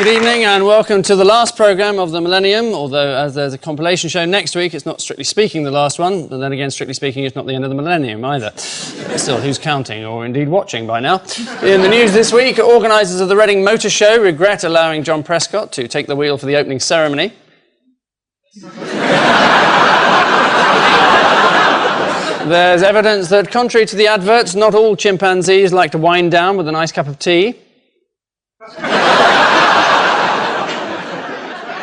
Good evening and welcome to the last programme of the millennium, although as there's a compilation show next week, it's not strictly speaking the last one, but then again, strictly speaking, it's not the end of the millennium either. Still, who's counting or indeed watching by now? In the news this week, organisers of the Reading Motor Show regret allowing John Prescott to take the wheel for the opening ceremony. There's evidence that, contrary to the adverts, not all chimpanzees like to wind down with a nice cup of tea.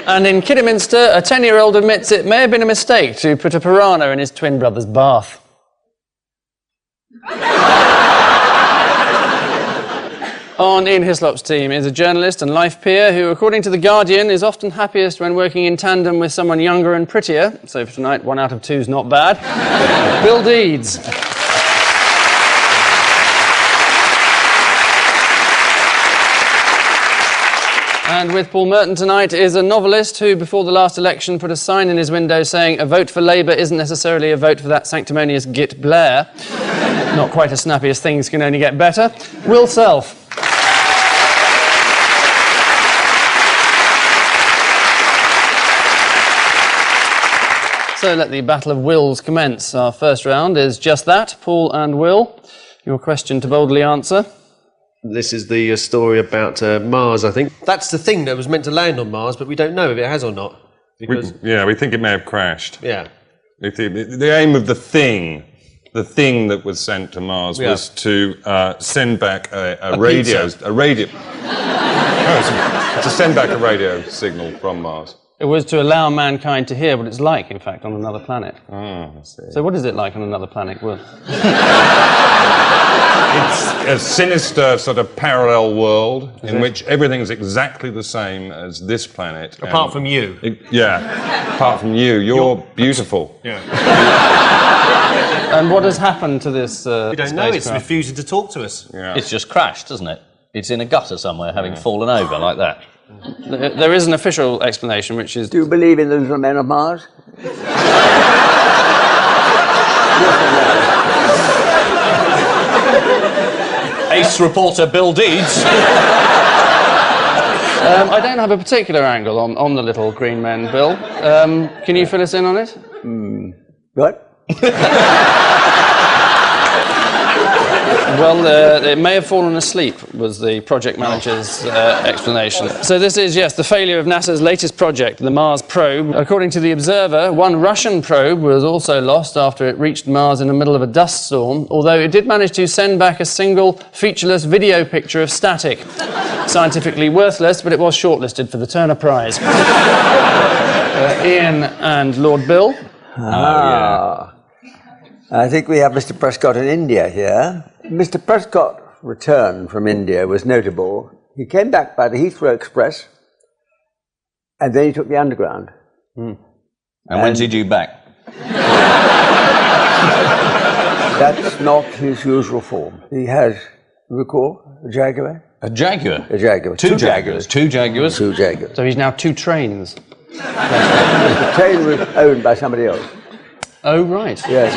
And in Kidderminster, a 10-year-old admits it may have been a mistake to put a piranha in his twin brother's bath. On Ian Hislop's team is a journalist and life peer who, according to The Guardian, is often happiest when working in tandem with someone younger and prettier. So for tonight, 1 out of 2's not bad. Bill Deeds. And with Paul Merton tonight is a novelist who, before the last election, put a sign in his window saying, "A vote for Labour isn't necessarily a vote for that sanctimonious Git Blair." Not quite as snappy as things can only get better. Will Self. So let the battle of wills commence. Our first round is just that, Paul and Will. Your question to boldly answer. This is the story about Mars, I think. That's the thing that was meant to land on Mars, but we don't know if it has or not. Because we think it may have crashed. Yeah. The aim of the thing that was sent to Mars was to send back a radio to send back a radio signal from Mars. It was to allow mankind to hear what it's like, in fact, on another planet. Oh, I see. So what is it like on another planet, Will? It's a sinister sort of parallel world in which everything's exactly the same as this planet. Apart from you. Apart from you. You're beautiful. Yeah. And what has happened to this We don't know, it's refusing to talk to us. Yeah. It's just crashed, doesn't it? It's in a gutter somewhere, having fallen over like that. There is an official explanation, which is... Do you believe in the little men of Mars? Ace reporter Bill Deeds. I don't have a particular angle on the little green men, Bill. Can you fill us in on it? What? Well, it may have fallen asleep, was the project manager's explanation. So this is, yes, the failure of NASA's latest project, the Mars probe. According to The Observer, one Russian probe was also lost after it reached Mars in the middle of a dust storm, although it did manage to send back a single, featureless video picture of static. Scientifically worthless, but it was shortlisted for the Turner Prize. Ian and Lord Bill. I think we have Mr. Prescott in India here. Mr. Prescott's return from India was notable. He came back by the Heathrow Express, and then he took the Underground. And when's he due back? That's not his usual form. He has, you recall, a Jaguar? A Jaguar? A Jaguar. Two Jaguars. Two Jaguars? Two Jaguars. So he's now 2 trains. The train was owned by somebody else. Oh, right. Yes.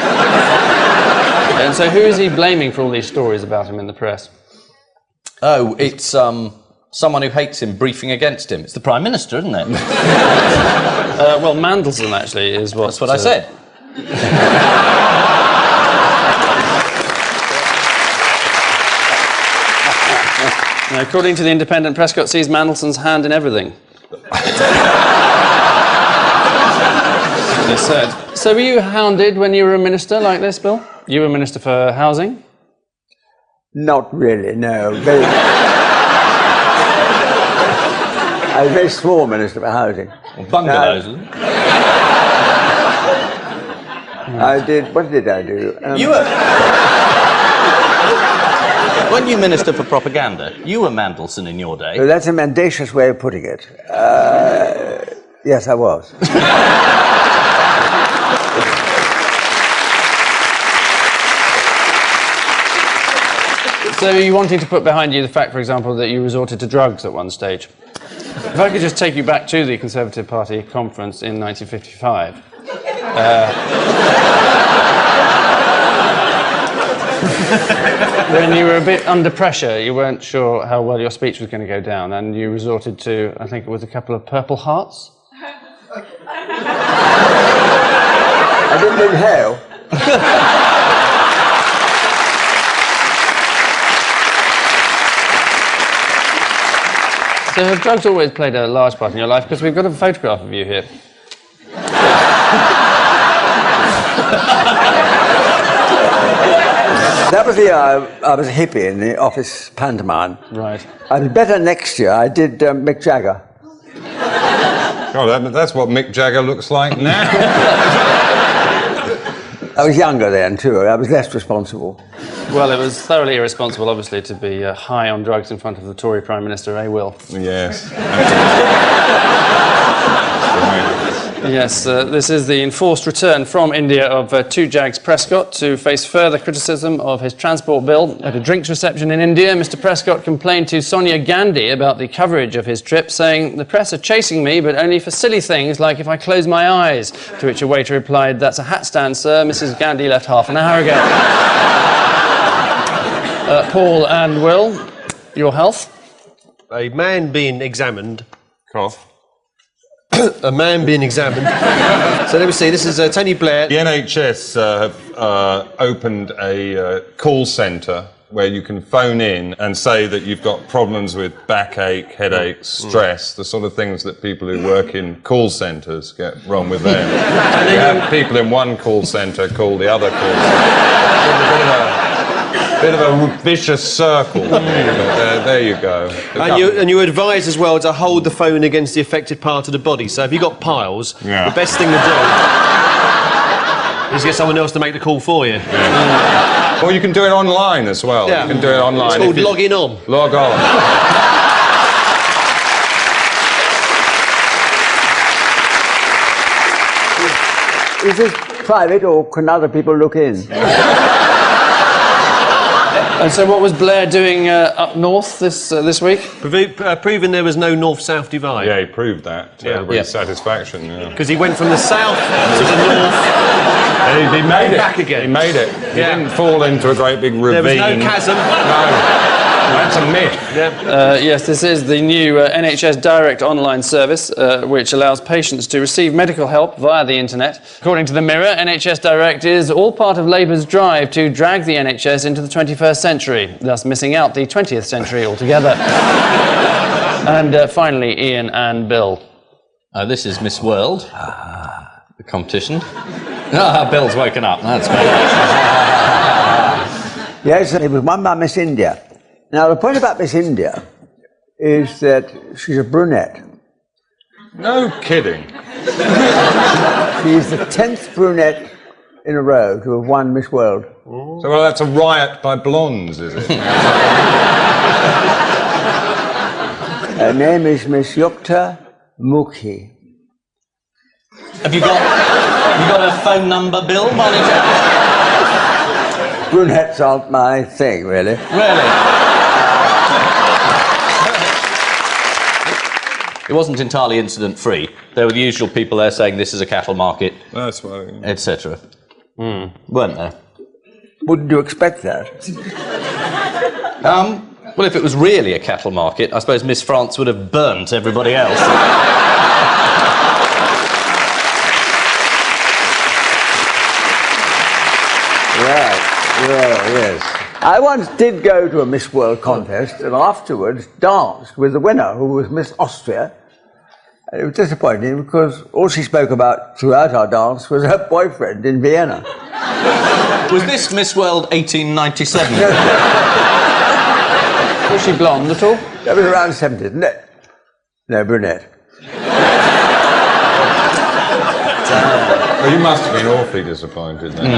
And so who is he blaming for all these stories about him in the press? Oh, it's someone who hates him briefing against him. It's the Prime Minister, isn't it? Well, Mandelson, actually, is what... That's what I said. Now, according to The Independent, Prescott sees Mandelson's hand in everything. He said. So were you hounded when you were a minister like this, Bill? You were Minister for Housing? Not really, no. I was a very small Minister for Housing. Well, bungalows, isn't it? I did, what did I do? You were... When you Minister for Propaganda, you were Mandelson in your day. So that's a mendacious way of putting it. Yes, I was. So are you wanting to put behind you the fact, for example, that you resorted to drugs at one stage? If I could just take you back to the Conservative Party conference in 1955. when you were a bit under pressure, you weren't sure how well your speech was going to go down, and you resorted to, I think it was a couple of Purple Hearts? I didn't inhale. So have drugs always played a large part in your life? Because we've got a photograph of you here. That was the year I was a hippie in the office pantomime. Right. I was better next year. I did Mick Jagger. Oh, that's what Mick Jagger looks like now. I was younger then too. I was less responsible. Well, it was thoroughly irresponsible, obviously, to be high on drugs in front of the Tory Prime Minister, Will? Yes. Yes, this is the enforced return from India of 2Jags Prescott to face further criticism of his transport bill. At a drinks reception in India, Mr. Prescott complained to Sonia Gandhi about the coverage of his trip, saying, "The press are chasing me, but only for silly things like if I close my eyes." To which a waiter replied, "That's a hat stand, sir. Mrs. Gandhi left half an hour ago." Paul and Will, your health? A man being examined. Cough. A man being examined. So let me see, this is Tony Blair. The NHS have opened a call centre where you can phone in and say that you've got problems with backache, headaches, stress, the sort of things that people who work in call centres get wrong with them. You have people in one call centre call the other call centre. Bit of a vicious circle. There you go. And you advise as well to hold the phone against the affected part of the body. So if you've got piles, the best thing to do is get someone else to make the call for you. Yeah. Or you can do it online as well. Yeah. You can do it online. It's called logging on. Log on. Is this private or can other people look in? And so what was Blair doing up north this week? Proving there was no north-south divide. Yeah, he proved that to everybody's satisfaction. Because he went from the south to the north. And he made it. Back again. He made it. He didn't fall into a great big ravine. There was no chasm. No. That's a myth. Yes, this is the new NHS Direct online service, which allows patients to receive medical help via the internet. According to the Mirror, NHS Direct is all part of Labour's drive to drag the NHS into the 21st century, thus missing out the 20th century altogether. And finally, Ian and Bill. This is Miss World, the competition. Bill's woken up, that's great. Yes, it was won by Miss India. Now, the point about Miss India is that she's a brunette. No kidding. She's the 10th brunette in a row to have won Miss World. So, well, that's a riot by blondes, is it? Her name is Miss Yukta Mukhi. Have you got a phone number, Bill? Brunettes aren't my thing, really. Really? It wasn't entirely incident-free. There were the usual people there saying this is a cattle market, That's why. etc. Weren't there? Wouldn't you expect that? Well, if it was really a cattle market, I suppose Miss France would have burnt everybody else. Right. Well, yes. I once did go to a Miss World contest and afterwards danced with the winner, who was Miss Austria. And it was disappointing because all she spoke about throughout our dance was her boyfriend in Vienna. Was this Miss World 1897? Was she blonde at all? That was around 70, isn't it? No, brunette. Well, you must have been awfully disappointed then.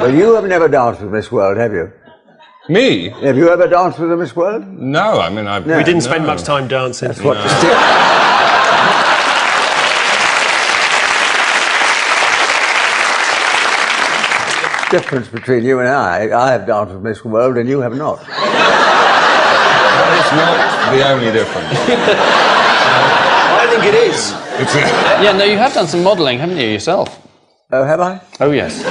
Well, you have never danced with Miss World, have you? Me? Have you ever danced with a Miss World? No, I mean, We didn't spend much time dancing. That's what the difference between you and I have danced with Miss World and you have not. It's not the only difference. I think it is. Yeah, no, you have done some modelling, haven't you, yourself? Oh, have I? Oh, yes.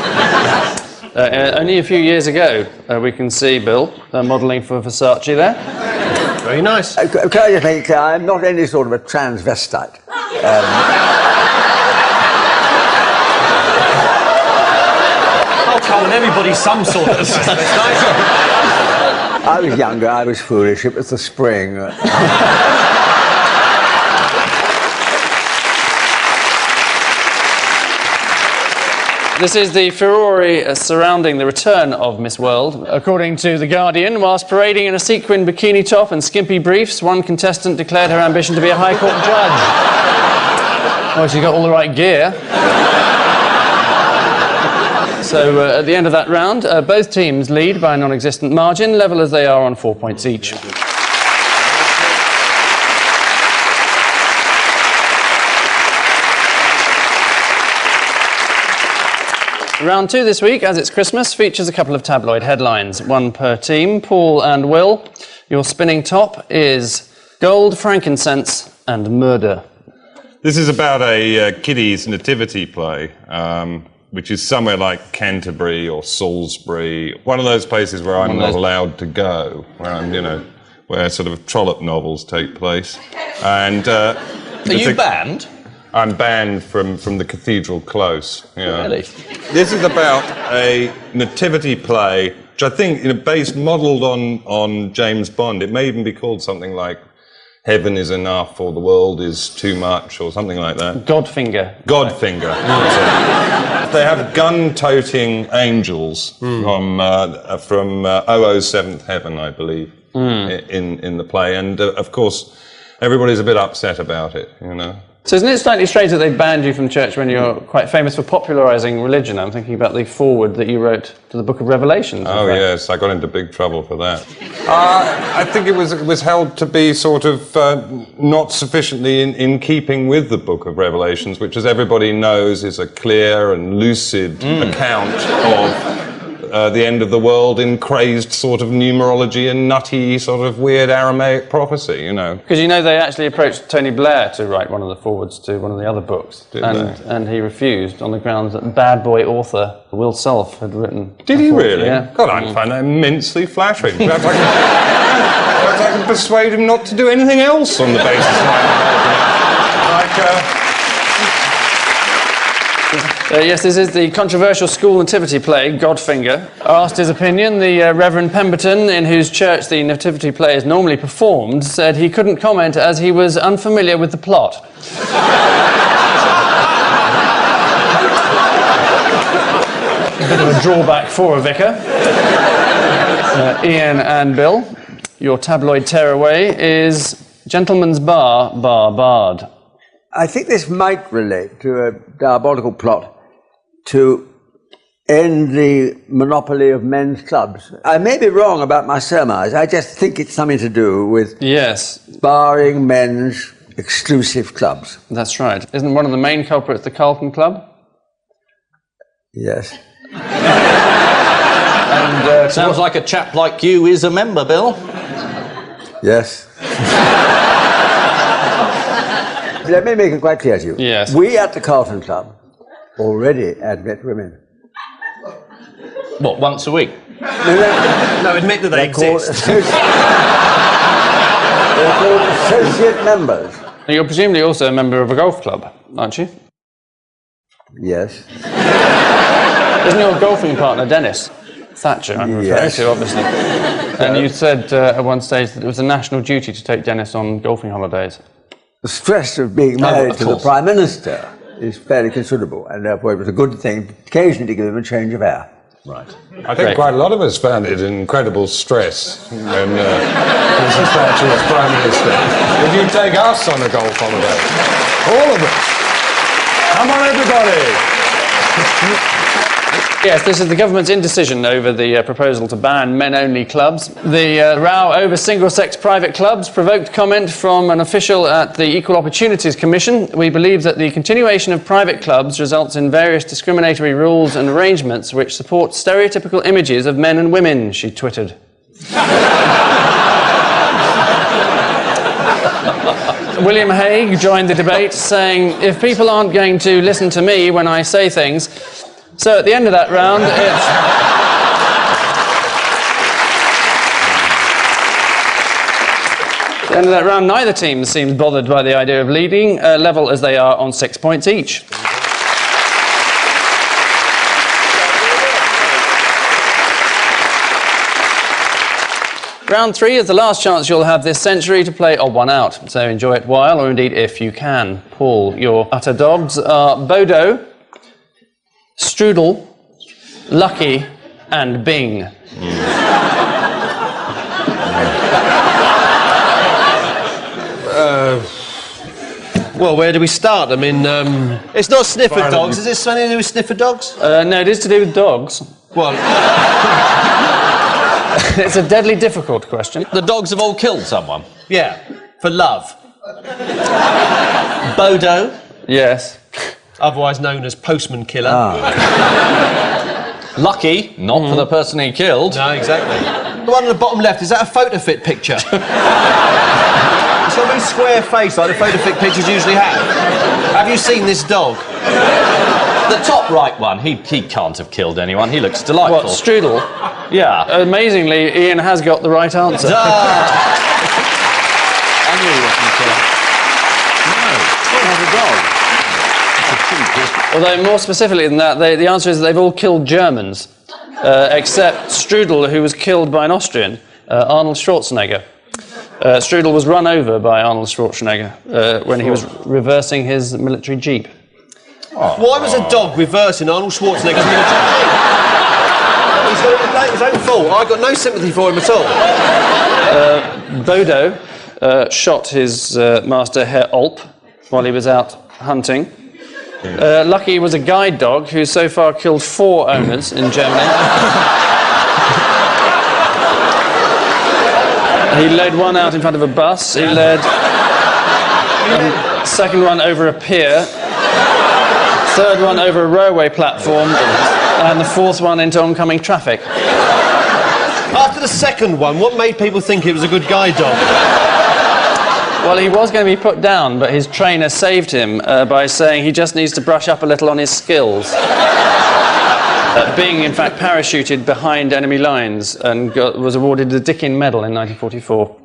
Only a few years ago, we can see Bill modelling for Versace there. Very nice. Can I just make it clear, I'm not any sort of a transvestite. Oh, come on, everybody's some sort of I was younger, I was foolish, it was the spring. This is the furore surrounding the return of Miss World. According to The Guardian, whilst parading in a sequin bikini top and skimpy briefs, one contestant declared her ambition to be a High Court judge. Well, she got all the right gear. So at the end of that round, both teams lead by a non-existent margin, level as they are on 4 points each. Round 2 this week, as it's Christmas, features a couple of tabloid headlines, one per team. Paul and Will, your spinning top is gold, frankincense and murder. This is about a kiddies nativity play, which is somewhere like Canterbury or Salisbury, one of those places where I'm not allowed to go, where sort of trollop novels take place. And Are you banned? I'm banned from the Cathedral Close. Yeah. Really? This is about a nativity play, which I think, modelled on James Bond. It may even be called something like Heaven is Enough or The World is Too Much or something like that. Godfinger. Godfinger. They have gun-toting angels from 007th Heaven, I believe, in the play. And, of course, everybody's a bit upset about it, So isn't it slightly strange that they banned you from church when you're quite famous for popularising religion? I'm thinking about the foreword that you wrote to the Book of Revelations. Oh, yes, I got into big trouble for that. I think it was held to be sort of not sufficiently in keeping with the Book of Revelations, which, as everybody knows, is a clear and lucid account of the end of the world in crazed sort of numerology and nutty sort of weird Aramaic prophecy, Because they actually approached Tony Blair to write one of the forwards to one of the other books. And he refused on the grounds that bad boy author Will Self had written. Did he really? Yeah. God, I find that immensely flattering. Perhaps I can persuade him not to do anything else on the basis of my involvement. Yes, this is the controversial school nativity play, Godfinger. Asked his opinion, the Reverend Pemberton, in whose church the nativity play is normally performed, said he couldn't comment as he was unfamiliar with the plot. A bit of a drawback for a vicar. Ian and Bill, your tabloid tearaway is Gentleman's Bar, Bard. I think this might relate to a diabolical plot to end the monopoly of men's clubs. I may be wrong about my surmise. I just think it's something to do with barring men's exclusive clubs. That's right. Isn't one of the main culprits the Carlton Club? Yes. And sounds like a chap like you is a member, Bill. Yes. Let me make it quite clear to you. Yes. We at the Carlton Club already admit women. What, once a week? No, admit that they exist. They're called associate members. You're presumably also a member of a golf club, aren't you? Yes. Isn't your golfing partner Dennis Thatcher, I'm referring to, obviously? And you said at one stage that it was a national duty to take Dennis on golfing holidays. The stress of being married to the Prime Minister is fairly considerable, and therefore it was a good thing occasionally to give him a change of air. Right. I think quite a lot of us found it an incredible stress when Mrs. Thatcher was Prime Minister. Would you take us on a golf holiday? All of us. Come on, everybody. Yes, this is the government's indecision over the proposal to ban men-only clubs. The row over single-sex private clubs provoked comment from an official at the Equal Opportunities Commission. We believe that the continuation of private clubs results in various discriminatory rules and arrangements which support stereotypical images of men and women, she twittered. William Hague joined the debate, saying, if people aren't going to listen to me when I say things... So at the end of that round, it's end of that round, neither team seems bothered by the idea of leading, level as they are on 6 points each. Round 3 is the last chance you'll have this century to play odd one out, so enjoy it while, or indeed if you can. Paul, your utter dogs are Bodo, Strudel, Lucky, and Bing. Well, where do we start? I mean, it's not sniffer dogs. Is this something to do with sniffer dogs? No, it is to do with dogs. Well, It's a deadly difficult question. The dogs have all killed someone. yeah, for love. Bodo. Yes. Otherwise known as Postman Killer. Lucky, not for the person he killed. No, exactly. The one on the bottom left, is that a photo fit picture? It's got a very square face like the photo fit pictures usually have. Have you seen this dog? The top right one, he can't have killed anyone. He looks delightful. What, Strudel? Yeah. Amazingly, Ian has got the right answer. I knew he wasn't a killer. No, not a dog. Although more specifically than that, the answer is that they've all killed Germans, except Strudel, who was killed by an Austrian, Arnold Schwarzenegger. Strudel was run over by Arnold Schwarzenegger when he was reversing his military jeep. Why was a dog reversing Arnold Schwarzenegger's military jeep? He's got it his own fault. I've got no sympathy for him at all. Bodo shot his master, Herr Olp, while he was out hunting. Lucky was a guide dog who so far killed 4 owners in Germany. He led one out in front of a bus. He led a second one over a pier, third one over a railway platform, and the 4th one into oncoming traffic. After the second one, what made people think it was a good guide dog? Well, he was going to be put down, but his trainer saved him by saying he just needs to brush up a little on his skills. Being, in fact, parachuted behind enemy lines and was awarded the Dickin Medal in 1944.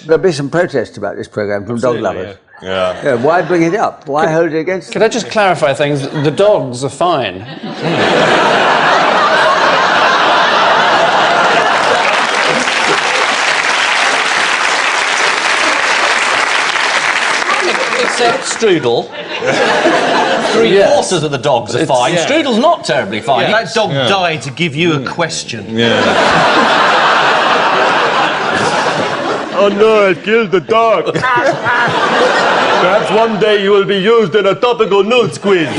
There'll be some protest about this programme from dog lovers. Yeah. Why bring it up? Why hold it against Could I just clarify things? The dogs are fine. Except Strudel. 3/4 of the dogs are fine. yeah. Strudel's not terribly fine. That dog died to give you a question. Yeah. Oh no, I killed the dog. Perhaps one day you will be used in a topical nudes quiz.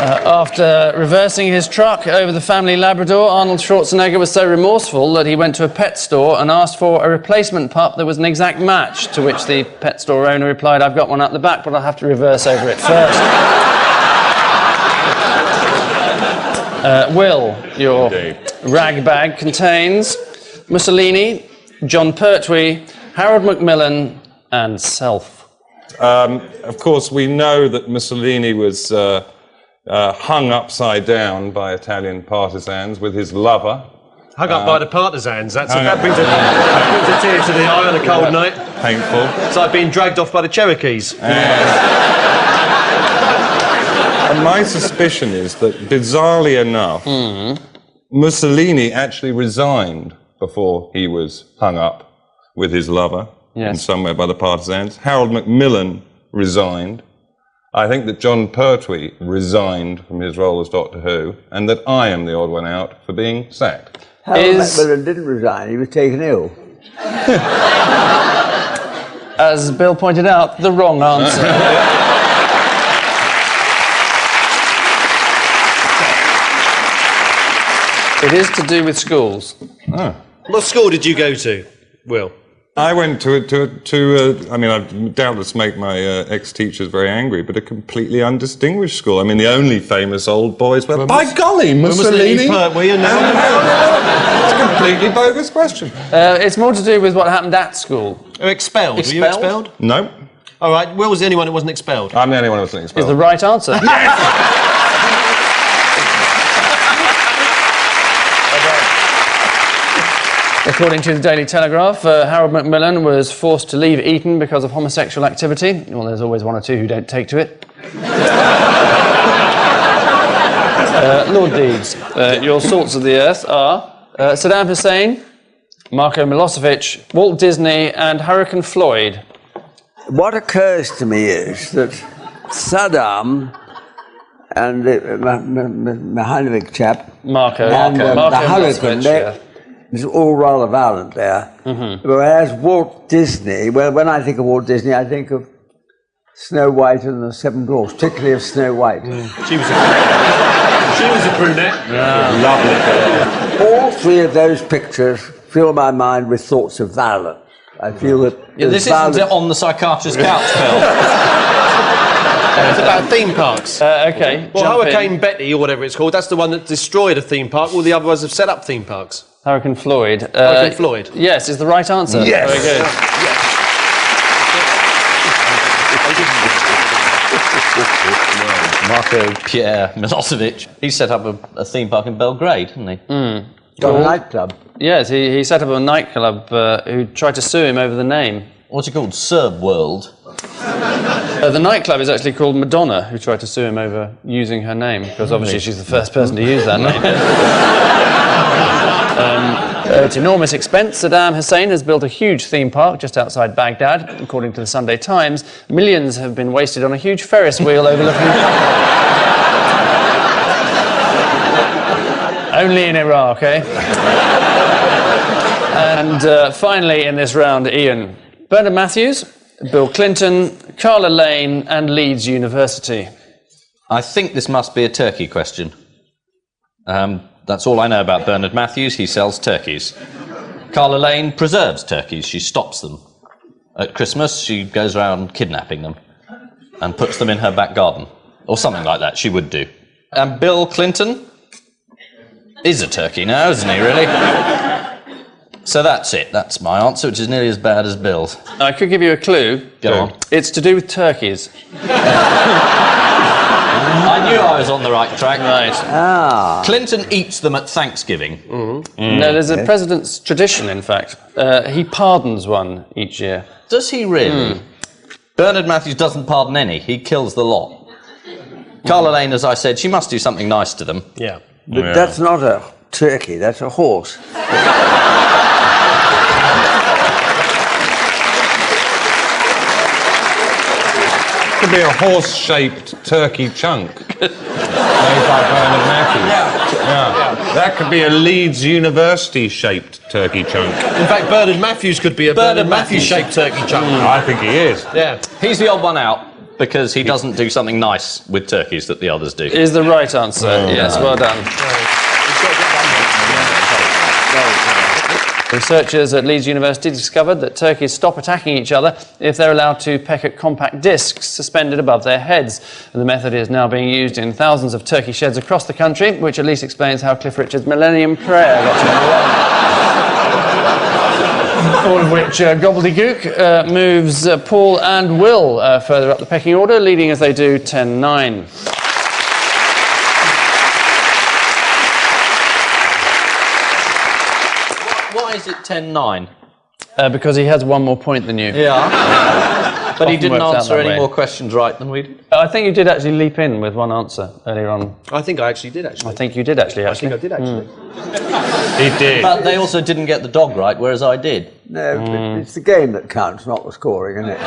After reversing his truck over the family Labrador, Arnold Schwarzenegger was so remorseful that he went to a pet store and asked for a replacement pup that was an exact match, to which the pet store owner replied, "I've got one at the back, but I'll have to reverse over it first." Will, your rag bag contains Mussolini, John Pertwee, Harold Macmillan, and self. Of course, we know that Mussolini was hung upside down by Italian partisans with his lover. Hung up by the partisans. That brings a tear to the eye on a cold night. Painful. It's like being dragged off by the Cherokees. And my suspicion is that, bizarrely enough, Mussolini actually resigned before he was hung up with his lover in some way by the partisans. Harold Macmillan resigned. I think that John Pertwee resigned from his role as Doctor Who, and that I am the odd one out for being sacked. Harold Macmillan didn't resign, he was taken ill. As Bill pointed out, the wrong answer. It is to do with schools. What school did you go to, Will? I went to I mean, I'd doubtless make my ex-teachers very angry, but a completely undistinguished school. I mean, the only famous old boys were, by golly, Mussolini. It's a completely bogus question. It's more to do with what happened at school. Expelled. Were you expelled? No, All right, Will was the only one that wasn't expelled. I'm the only one who wasn't Is expelled. the right answer. According to the Daily Telegraph, Harold Macmillan was forced to leave Eton because of homosexual activity. Well, there's always one or two who don't take to it. Lord Deeds, your salts of the earth are Saddam Hussein, Marco Milosevic, Walt Disney and Hurricane Floyd. What occurs to me is that Saddam and the Mihailovic chap Marco and the Hurricane, Milosevic, it's all rather violent there. Whereas Walt Disney, well, when I think of Walt Disney, I think of Snow White and the Seven Dwarfs, particularly of Snow White. She was a brunette. Lovely girl. All three of those pictures fill my mind with thoughts of violence. I feel that This isn't On the Psychiatrist's Couch, Phil. It's about theme parks. okay. Well, jump in. Hurricane Betty, or whatever it's called, that's the one that destroyed a theme park. All the other ones have set up theme parks. Hurricane Floyd. Hurricane Floyd. Yes, is the right answer. Yes. Very good. Marco Pierre Milosevic. He set up a theme park in Belgrade, didn't he? got a nightclub. Yes, he set up a nightclub who tried to sue him over the name. What's it called? Serb World. The nightclub is actually called Madonna, who tried to sue him over using her name, because obviously she's the first person to use that name. At enormous expense, Saddam Hussein has built a huge theme park just outside Baghdad. According to the Sunday Times, millions have been wasted on a huge Ferris wheel overlooking... Only in Iraq, eh? And finally in this round, Ian, Bernard Matthews, Bill Clinton, Carla Lane and Leeds University. I think this must be a turkey question. That's all I know about Bernard Matthews. He sells turkeys. Carla Lane preserves turkeys. She stops them. At Christmas, she goes around kidnapping them and puts them in her back garden. Or something like that, she would do. And Bill Clinton is a turkey now, isn't he, really? So that's it. That's my answer, which is nearly as bad as Bill's. I could give you a clue. Go on. It's to do with turkeys. I knew I was on the right track. Right. Clinton eats them at Thanksgiving. No, there's a president's tradition, in fact. He pardons one each year. Does he really? Bernard Matthews doesn't pardon any. He kills the lot. Carla Lane, as I said, she must do something nice to them. Yeah. But that's not a turkey, that's a horse. Could be a horse-shaped turkey chunk made by Bernard Matthews. Yeah. That could be a Leeds University-shaped turkey chunk. In fact, Bernard Matthews could be a Bernard Matthews-shaped turkey chunk. I think he is. Yeah. He's the odd one out because he doesn't do something nice with turkeys that the others do. Is the right answer. Yes, well done. Researchers at Leeds University discovered that turkeys stop attacking each other if they're allowed to peck at compact discs suspended above their heads. And the method is now being used in thousands of turkey sheds across the country, which at least explains how Cliff Richard's Millennium Prayer got to all of which gobbledygook moves Paul and Will further up the pecking order, leading as they do 10-9. Why is it 10-9? Because he has one more point than you. Yeah. But he Often didn't works out answer that any way. more questions right than we did. I think you did actually leap in with one answer earlier on. I think I actually did, actually. I think you did actually. I think I did, actually. He did. But they also didn't get the dog right, whereas I did. No, but it's the game that counts, not the scoring, isn't it?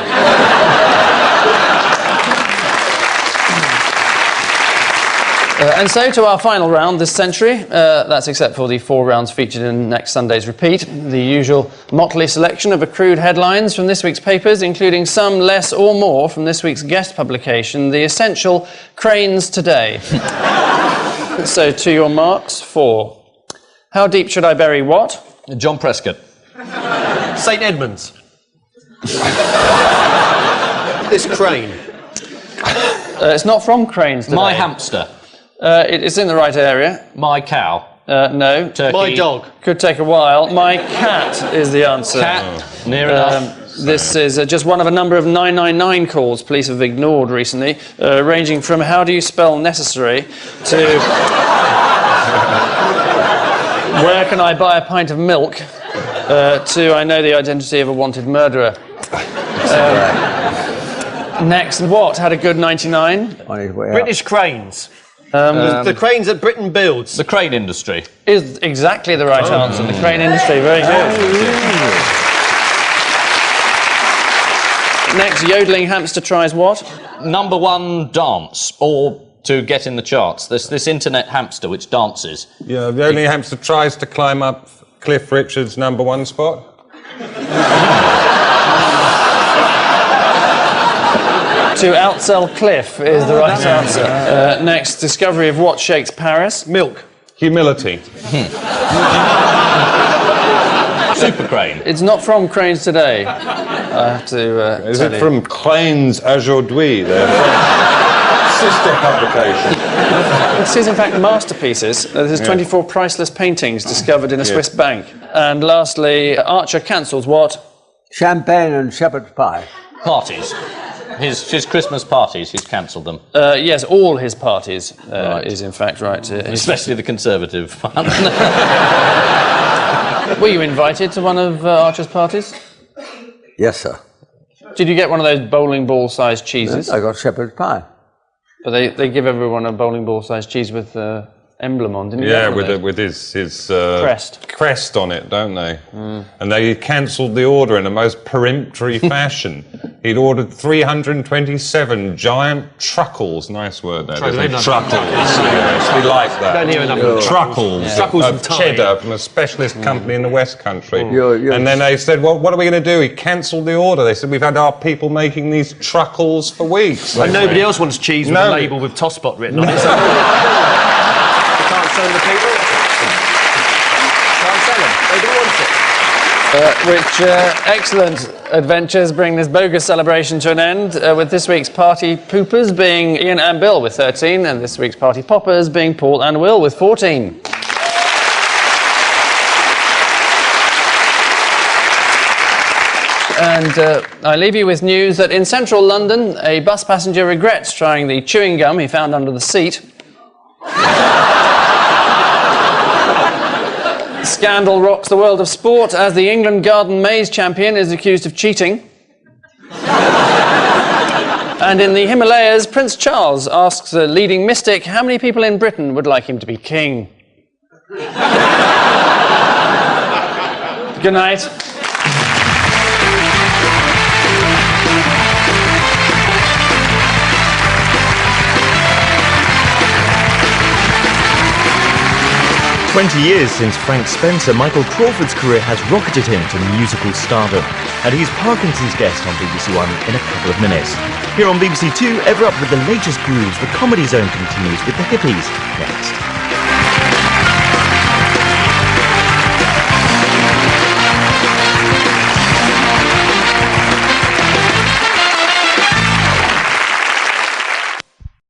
And so to our final round this century. That's except for the 4 rounds featured in next Sunday's repeat. The usual motley selection of accrued headlines from this week's papers, including some less or more from this week's guest publication, the essential Cranes Today. So to your marks for how deep should I bury what? John Prescott. St Edmunds. This crane. It's not from Cranes Today. My hamster. It's in the right area. My cow. No. Turkey. My dog. Could take a while. My cat is the answer. Cat. Near enough. This is just one of a number of 999 calls police have ignored recently, ranging from how do you spell necessary to where can I buy a pint of milk, to I know the identity of a wanted murderer. Next, what had a good 99? On his way up. British cranes. The cranes that Britain builds. The crane industry. Is exactly the right answer. The crane industry, very good. Next, yodeling hamster tries what? Number one dance, or to get in the charts. This internet hamster which dances. Yeah, the only hamster tries to climb up Cliff Richard's #1 spot. To outsell Cliff is the right answer. Next, discovery of what shakes Paris? Milk. Humility. Super crane. It's not from Cranes Today. I have to Is tell it you. from Cranes Aujourd'hui? Their sister publication. This is in fact masterpieces. There's 24 priceless paintings discovered in a Swiss bank. And lastly, Archer cancels what? Champagne and shepherd's pie. Parties. His Christmas parties, he's cancelled them. Yes, all his parties is in fact right. Especially the Conservative one. Were you invited to one of Archer's parties? Yes, sir. Did you get one of those bowling ball-sized cheeses? I got shepherd's pie. But they give everyone a bowling ball-sized cheese with the emblem on, didn't you? Yeah, get one of those? with his Crest on it, don't they? And they cancelled the order in the most peremptory fashion. He'd ordered 327 giant truckles. Nice word, that, isn't it? Truckles. Yes, we like that. Don't hear enough of Truckles. Truckles Of and thyme. cheddar from a specialist company in the West Country. You're- And then they said, well, what are we going to do? He cancelled the order. They said, we've had our people making these truckles for weeks. And nobody else wants cheese with a No. label with Tosspot written on it. So you can't sell them to people. Can't sell them. They don't want it. Excellent adventures bring this bogus celebration to an end, with this week's party poopers being Ian and Bill with 13, and this week's party poppers being Paul and Will with 14. And I leave you with news that in central London, a bus passenger regrets trying the chewing gum he found under the seat. Scandal rocks the world of sport as the England Garden Maze champion is accused of cheating. And in the Himalayas, Prince Charles asks the leading mystic how many people in Britain would like him to be king. Good night. Years since Frank Spencer, Michael Crawford's career has rocketed him to musical stardom, and he's Parkinson's guest on BBC One in a couple of minutes. Here on BBC Two, ever up with the latest grooves, the Comedy Zone continues with the Hippies next.